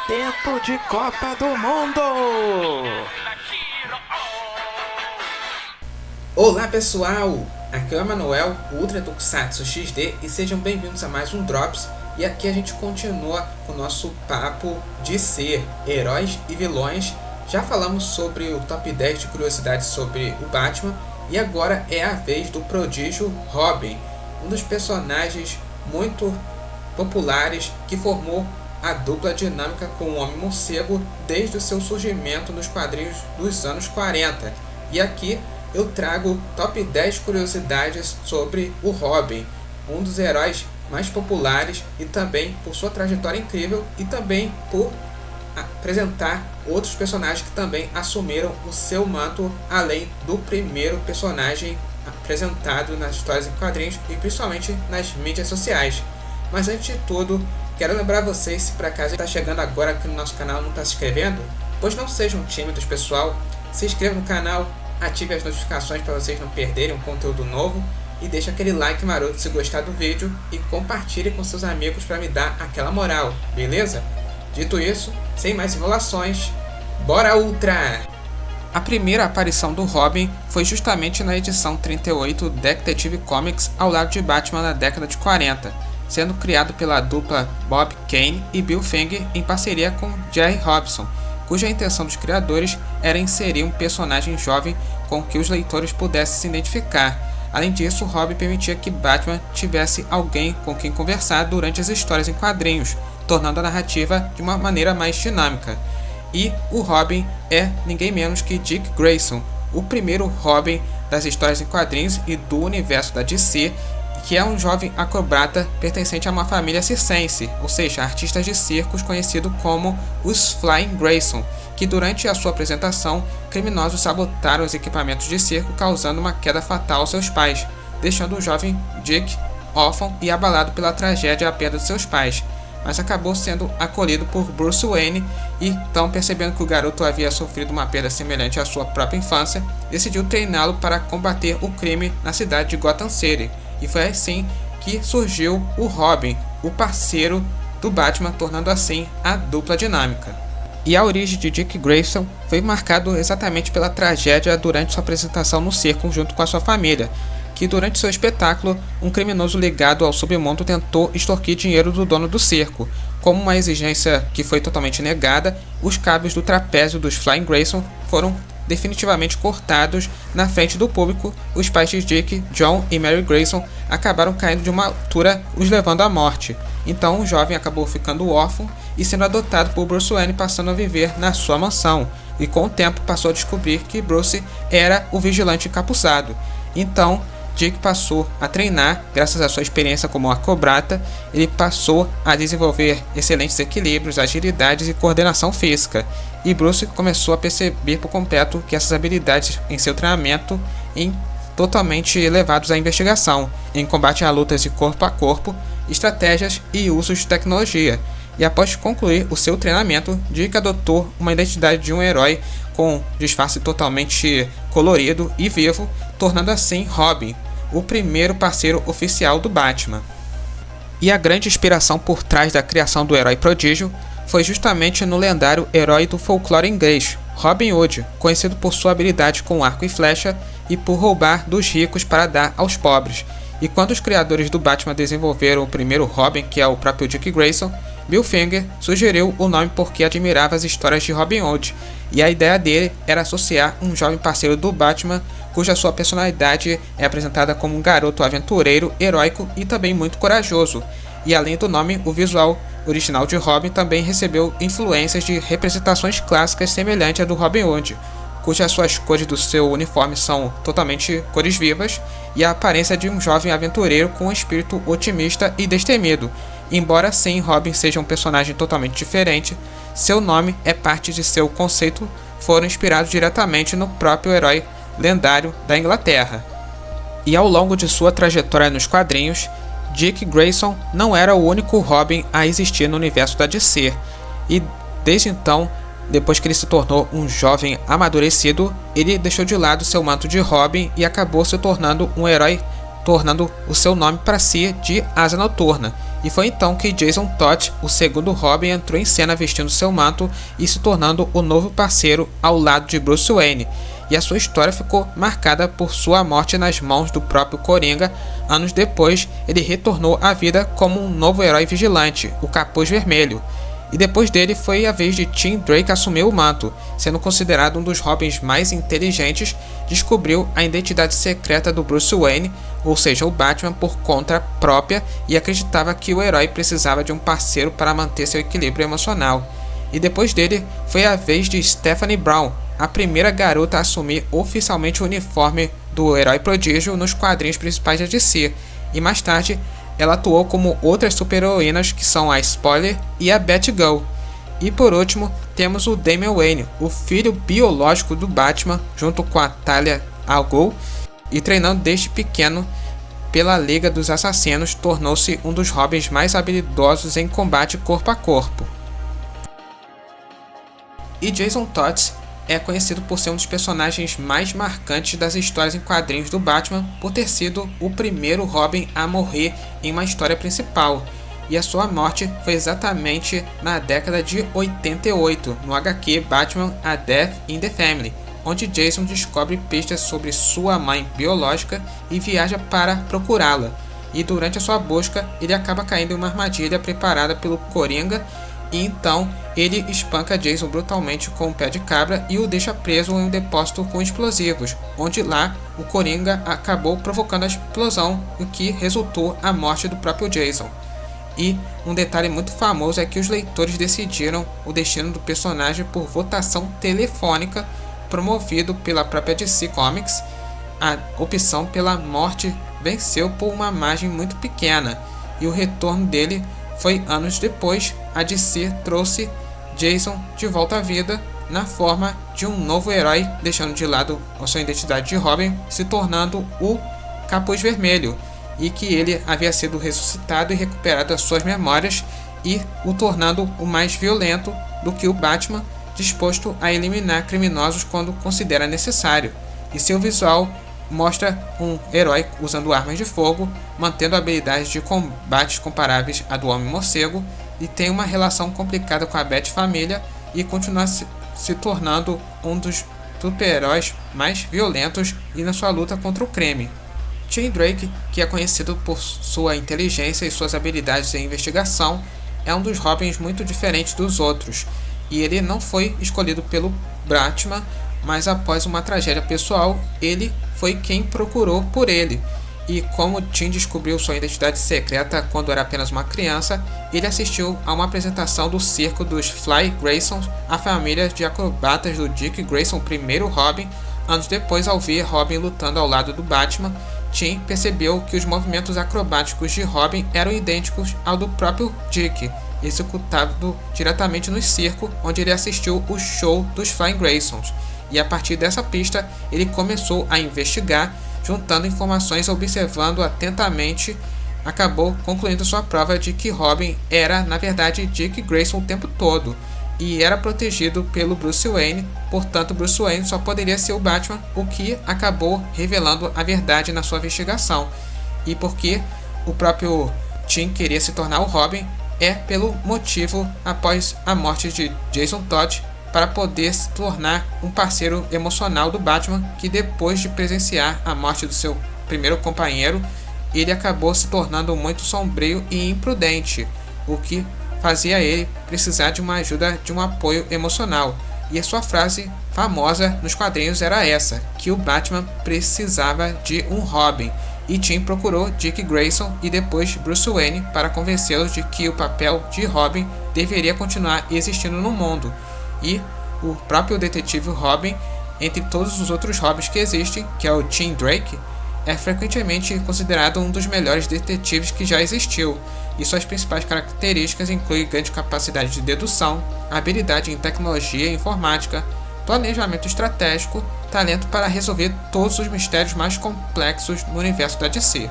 Tempo de Copa do Mundo! Olá pessoal, aqui é o Emanuel, o Ultra Tokusatsu XD, e sejam bem-vindos a mais um Drops. E aqui a gente continua com o nosso papo de ser heróis e vilões. Já falamos sobre o top 10 de curiosidades sobre o Batman, e agora é a vez do prodígio Robin, um dos personagens muito populares que formou a dupla dinâmica com o Homem-Morcego desde o seu surgimento nos quadrinhos dos anos 40. E aqui eu trago top 10 curiosidades sobre o Robin, um dos heróis mais populares, e também por sua trajetória incrível e também por apresentar outros personagens que também assumiram o seu manto, além do primeiro personagem apresentado nas histórias em quadrinhos e principalmente nas mídias sociais. Mas antes de tudo, quero lembrar vocês, se por acaso está chegando agora aqui no nosso canal e não está se inscrevendo, pois não sejam tímidos pessoal, se inscreva no canal, ative as notificações para vocês não perderem um conteúdo novo, e deixe aquele like maroto se gostar do vídeo e compartilhe com seus amigos para me dar aquela moral, beleza? Dito isso, sem mais enrolações, bora Ultra! A primeira aparição do Robin foi justamente na edição 38 Detective Comics ao lado de Batman na década de 40, sendo criado pela dupla Bob Kane e Bill Finger em parceria com Jerry Robinson, cuja intenção dos criadores era inserir um personagem jovem com que os leitores pudessem se identificar. Além disso, Robin permitia que Batman tivesse alguém com quem conversar durante as histórias em quadrinhos, tornando a narrativa de uma maneira mais dinâmica. E o Robin é ninguém menos que Dick Grayson, o primeiro Robin das histórias em quadrinhos e do universo da DC, que é um jovem acrobata pertencente a uma família circense, ou seja, artistas de circos conhecidos como os Flying Grayson, que durante a sua apresentação, criminosos sabotaram os equipamentos de circo, causando uma queda fatal aos seus pais, deixando o jovem Dick órfão e abalado pela tragédia e a perda de seus pais, mas acabou sendo acolhido por Bruce Wayne, e então, percebendo que o garoto havia sofrido uma perda semelhante à sua própria infância, decidiu treiná-lo para combater o crime na cidade de Gotham City. E foi assim que surgiu o Robin, o parceiro do Batman, tornando assim a dupla dinâmica. E a origem de Dick Grayson foi marcado exatamente pela tragédia durante sua apresentação no circo junto com a sua família, que durante seu espetáculo, um criminoso ligado ao submundo tentou extorquir dinheiro do dono do circo. Como uma exigência que foi totalmente negada, os cabos do trapézio dos Flying Grayson foram definitivamente cortados na frente do público. Os pais de Dick, John e Mary Grayson, acabaram caindo de uma altura, os levando à morte. Então o jovem acabou ficando órfão e sendo adotado por Bruce Wayne, passando a viver na sua mansão. E com o tempo passou a descobrir que Bruce era o vigilante encapuçado. Então Dick passou a treinar, graças à sua experiência como acrobata, ele passou a desenvolver excelentes equilíbrios, agilidades e coordenação física. E Bruce começou a perceber por completo que essas habilidades em seu treinamento totalmente levados à investigação, em combate a lutas de corpo a corpo, estratégias e usos de tecnologia. E após concluir o seu treinamento, Dick adotou uma identidade de um herói com disfarce totalmente colorido e vivo, tornando assim Robin o primeiro parceiro oficial do Batman. E a grande inspiração por trás da criação do herói prodígio foi justamente no lendário herói do folclore inglês, Robin Hood, conhecido por sua habilidade com arco e flecha e por roubar dos ricos para dar aos pobres. E quando os criadores do Batman desenvolveram o primeiro Robin, que é o próprio Dick Grayson, Bill Finger sugeriu o nome porque admirava as histórias de Robin Hood, e a ideia dele era associar um jovem parceiro do Batman, cuja sua personalidade é apresentada como um garoto aventureiro, heróico e também muito corajoso. E além do nome, o visual original de Robin também recebeu influências de representações clássicas semelhantes à do Robin Hood, cujas suas cores do seu uniforme são totalmente cores vivas, e a aparência de um jovem aventureiro com um espírito otimista e destemido. Embora sim Robin seja um personagem totalmente diferente, seu nome é parte de seu conceito, foram inspirados diretamente no próprio herói lendário da Inglaterra. E ao longo de sua trajetória nos quadrinhos, Dick Grayson não era o único Robin a existir no universo da DC, e desde então, depois que ele se tornou um jovem amadurecido, ele deixou de lado seu manto de Robin e acabou se tornando um herói tornando o seu nome para si de Asa Noturna. E foi então que Jason Todd, o segundo Robin, entrou em cena vestindo seu manto e se tornando o novo parceiro ao lado de Bruce Wayne. E a sua história ficou marcada por sua morte nas mãos do próprio Coringa. Anos depois, ele retornou à vida como um novo herói vigilante, o Capuz Vermelho. E depois dele foi a vez de Tim Drake assumir o manto. Sendo considerado um dos Robins mais inteligentes, descobriu a identidade secreta do Bruce Wayne, ou seja, o Batman, por conta própria, e acreditava que o herói precisava de um parceiro para manter seu equilíbrio emocional. E depois dele foi a vez de Stephanie Brown, a primeira garota a assumir oficialmente o uniforme do herói prodígio nos quadrinhos principais da DC, e mais tarde ela atuou como outras super-heroínas que são a Spoiler e a Batgirl. E por último, temos o Damian Wayne, o filho biológico do Batman, junto com a Talia al Ghul, e treinando desde pequeno pela Liga dos Assassinos, tornou-se um dos Robins mais habilidosos em combate corpo a corpo. E Jason Todd é conhecido por ser um dos personagens mais marcantes das histórias em quadrinhos do Batman, por ter sido o primeiro Robin a morrer em uma história principal, e a sua morte foi exatamente na década de 88, no HQ Batman: A Death in the Family, onde Jason descobre pistas sobre sua mãe biológica e viaja para procurá-la, e durante a sua busca ele acaba caindo em uma armadilha preparada pelo Coringa. E então ele espanca Jason brutalmente com um pé de cabra e o deixa preso em um depósito com explosivos, onde lá o Coringa acabou provocando a explosão, o que resultou a morte do próprio Jason. E um detalhe muito famoso é que os leitores decidiram o destino do personagem por votação telefônica, promovido pela própria DC Comics. A opção pela morte venceu por uma margem muito pequena, e o retorno dele foi anos depois. A DC trouxe Jason de volta à vida na forma de um novo herói, deixando de lado a sua identidade de Robin, se tornando o Capuz Vermelho, e que ele havia sido ressuscitado e recuperado as suas memórias, e o tornando o mais violento do que o Batman, disposto a eliminar criminosos quando considera necessário. E seu visual mostra um herói usando armas de fogo, mantendo habilidades de combate comparáveis à do Homem-Morcego, e tem uma relação complicada com a Bat-família, e continua se tornando um dos super-heróis mais violentos e na sua luta contra o crime. Tim Drake, que é conhecido por sua inteligência e suas habilidades em investigação, é um dos Robins muito diferentes dos outros, e ele não foi escolhido pelo Batman, mas após uma tragédia pessoal, ele foi quem procurou por ele. E como Tim descobriu sua identidade secreta quando era apenas uma criança, ele assistiu a uma apresentação do circo dos Fly Graysons, a família de acrobatas do Dick Grayson, primeiro Robin. Anos depois, ao ver Robin lutando ao lado do Batman, Tim percebeu que os movimentos acrobáticos de Robin eram idênticos ao do próprio Dick, executado diretamente no circo onde ele assistiu o show dos Fly Graysons. E a partir dessa pista, ele começou a investigar, juntando informações e observando atentamente, acabou concluindo sua prova de que Robin era, na verdade, Dick Grayson o tempo todo, e era protegido pelo Bruce Wayne, portanto Bruce Wayne só poderia ser o Batman, o que acabou revelando a verdade na sua investigação. E porque o próprio Tim queria se tornar o Robin, é pelo motivo após a morte de Jason Todd, para poder se tornar um parceiro emocional do Batman, que depois de presenciar a morte do seu primeiro companheiro, ele acabou se tornando muito sombrio e imprudente, o que fazia ele precisar de uma ajuda, de um apoio emocional. E a sua frase famosa nos quadrinhos era essa, que o Batman precisava de um Robin, e Tim procurou Dick Grayson e depois Bruce Wayne para convencê-lo de que o papel de Robin deveria continuar existindo no mundo. E o próprio detetive Robin, entre todos os outros Robins que existem, que é o Tim Drake, é frequentemente considerado um dos melhores detetives que já existiu, e suas principais características incluem grande capacidade de dedução, habilidade em tecnologia e informática, planejamento estratégico, talento para resolver todos os mistérios mais complexos no universo da DC.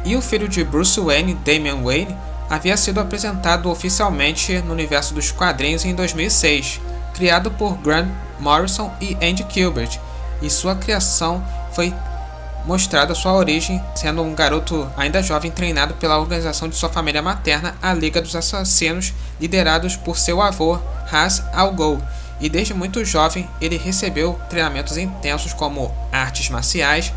E o filho de Bruce Wayne, Damian Wayne, havia sido apresentado oficialmente no universo dos quadrinhos em 2006, criado por Grant Morrison e Andy Kubert, e sua criação foi mostrado sua origem, sendo um garoto ainda jovem treinado pela organização de sua família materna, a Liga dos Assassinos, liderados por seu avô, Ra's al Ghul. E desde muito jovem, ele recebeu treinamentos intensos como artes marciais,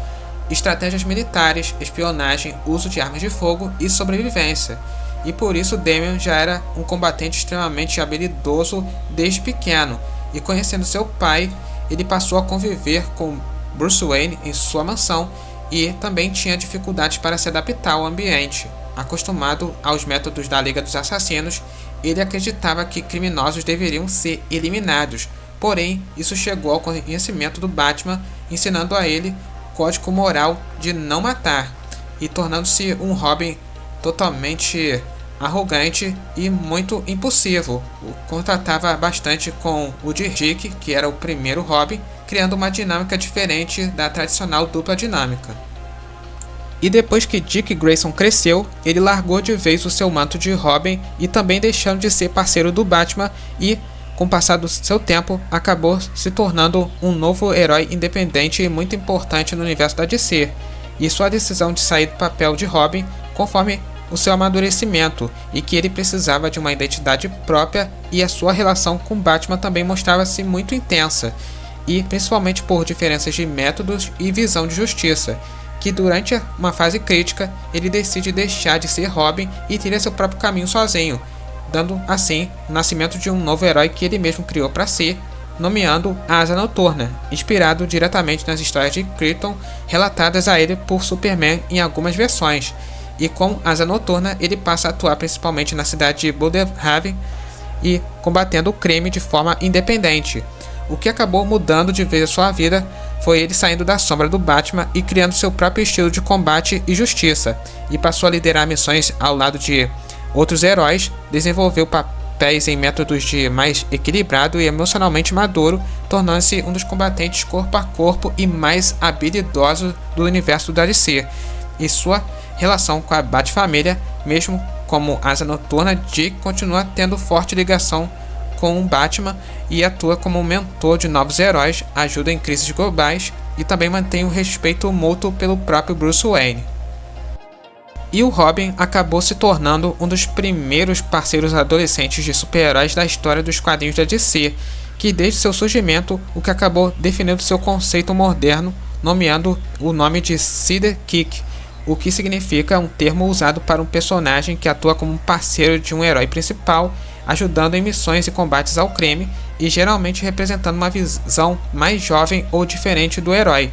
estratégias militares, espionagem, uso de armas de fogo e sobrevivência. E por isso Damian já era um combatente extremamente habilidoso desde pequeno. E conhecendo seu pai, ele passou a conviver com Bruce Wayne em sua mansão e também tinha dificuldades para se adaptar ao ambiente. Acostumado aos métodos da Liga dos Assassinos, ele acreditava que criminosos deveriam ser eliminados. Porém, isso chegou ao conhecimento do Batman, ensinando a ele o código moral de não matar e tornando-se um Robin totalmente arrogante e muito impulsivo. Contatava bastante com o Dick, que era o primeiro Robin, criando uma dinâmica diferente da tradicional dupla dinâmica. E depois que Dick Grayson cresceu, ele largou de vez o seu manto de Robin e também deixando de ser parceiro do Batman e, com o passar do seu tempo, acabou se tornando um novo herói independente e muito importante no universo da DC. E sua decisão de sair do papel de Robin conforme o seu amadurecimento e que ele precisava de uma identidade própria, e a sua relação com Batman também mostrava-se muito intensa, e principalmente por diferenças de métodos e visão de justiça, que durante uma fase crítica ele decide deixar de ser Robin e trilha seu próprio caminho sozinho, dando assim o nascimento de um novo herói que ele mesmo criou para si, nomeando a Asa Noturna, inspirado diretamente nas histórias de Krypton relatadas a ele por Superman em algumas versões. E com Asa Noturna ele passa a atuar principalmente na cidade de Blüdhaven e combatendo o crime de forma independente. O que acabou mudando de vez a sua vida foi ele saindo da sombra do Batman e criando seu próprio estilo de combate e justiça, e passou a liderar missões ao lado de outros heróis, desenvolveu papéis em métodos de mais equilibrado e emocionalmente maduro, tornando-se um dos combatentes corpo a corpo e mais habilidosos do universo da DC. E sua relação com a Bat-família, mesmo como Asa Noturna, Dick continua tendo forte ligação com o Batman e atua como mentor de novos heróis, ajuda em crises globais e também mantém o respeito mútuo pelo próprio Bruce Wayne. E o Robin acabou se tornando um dos primeiros parceiros adolescentes de super-heróis da história dos quadrinhos da DC, que desde seu surgimento o que acabou definindo seu conceito moderno, nomeando o nome de Sidekick, o que significa um termo usado para um personagem que atua como parceiro de um herói principal, ajudando em missões e combates ao crime e geralmente representando uma visão mais jovem ou diferente do herói.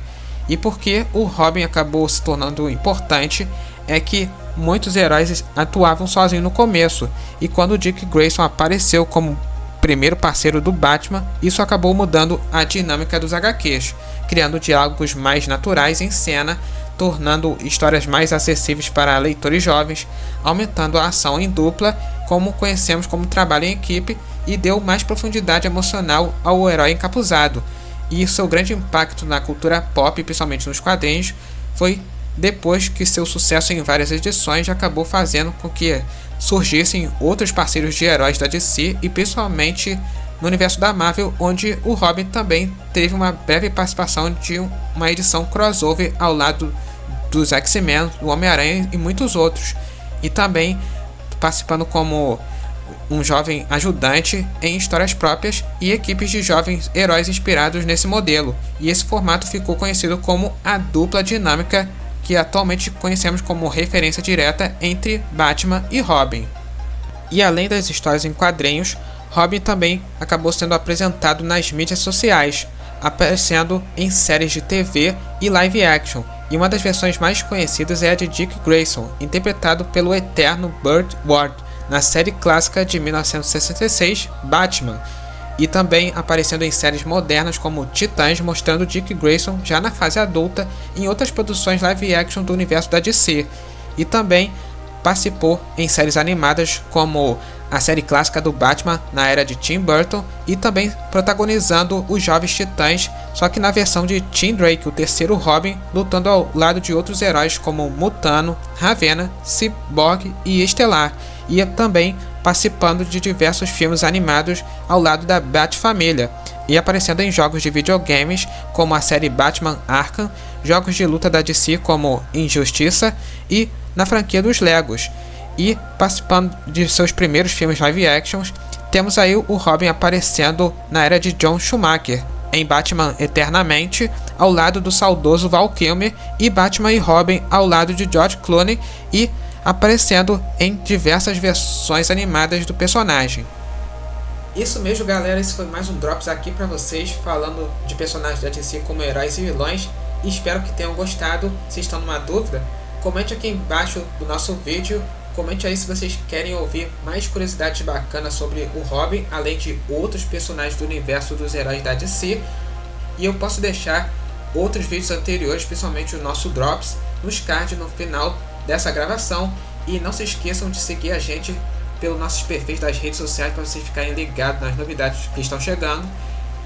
E porque o Robin acabou se tornando importante é que muitos heróis atuavam sozinhos no começo, e quando Dick Grayson apareceu como primeiro parceiro do Batman, isso acabou mudando a dinâmica dos HQs, criando diálogos mais naturais em cena, tornando histórias mais acessíveis para leitores jovens, aumentando a ação em dupla, como conhecemos como trabalho em equipe, e deu mais profundidade emocional ao herói encapuzado. E seu grande impacto na cultura pop, principalmente nos quadrinhos, foi depois que seu sucesso em várias edições acabou fazendo com que surgissem outros parceiros de heróis da DC, e principalmente no universo da Marvel, onde o Robin também teve uma breve participação de uma edição crossover ao lado dos X-Men, do Homem-Aranha e muitos outros, e também participando como um jovem ajudante em histórias próprias e equipes de jovens heróis inspirados nesse modelo, e esse formato ficou conhecido como a dupla dinâmica, que atualmente conhecemos como referência direta entre Batman e Robin. E além das histórias em quadrinhos, Robin também acabou sendo apresentado nas mídias sociais, aparecendo em séries de TV e live action, e uma das versões mais conhecidas é a de Dick Grayson, interpretado pelo eterno Burt Ward, na série clássica de 1966, Batman, e também aparecendo em séries modernas como Titãs, mostrando Dick Grayson já na fase adulta em outras produções live action do universo da DC, e também participou em séries animadas como a série clássica do Batman na era de Tim Burton, e também protagonizando os Jovens Titãs, só que na versão de Tim Drake, o terceiro Robin, lutando ao lado de outros heróis como Mutano, Ravenna, Cyborg e Estelar, e também participando de diversos filmes animados ao lado da Bat-família, e aparecendo em jogos de videogames como a série Batman Arkham, jogos de luta da DC como Injustiça e na franquia dos Legos. E participando de seus primeiros filmes live actions, temos aí o Robin aparecendo na era de John Schumacher, em Batman Eternamente, ao lado do saudoso Val Kilmer, e Batman e Robin ao lado de George Clooney, e aparecendo em diversas versões animadas do personagem. Isso mesmo, galera, esse foi mais um Drops aqui pra vocês, falando de personagens da DC como heróis e vilões. E espero que tenham gostado. Se estão numa dúvida, comente aqui embaixo do nosso vídeo. Comente aí se vocês querem ouvir mais curiosidades bacanas sobre o Robin, além de outros personagens do universo dos heróis da DC. E eu posso deixar outros vídeos anteriores, principalmente o nosso Drops, nos cards no final dessa gravação. E não se esqueçam de seguir a gente pelos nossos perfis das redes sociais para vocês ficarem ligados nas novidades que estão chegando.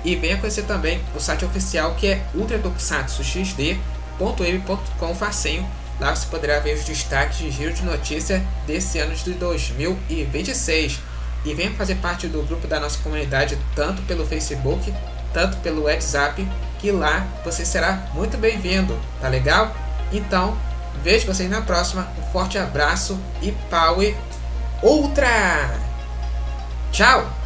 E venha conhecer também o site oficial, que é ultratokusatsuxd.web.com facinho. Lá você poderá ver os destaques de giro de notícia desse ano de 2026. E venha fazer parte do grupo da nossa comunidade, tanto pelo Facebook, tanto pelo WhatsApp, que lá você será muito bem-vindo, tá legal? Então, vejo vocês na próxima. Um forte abraço e Power Ultra! Tchau!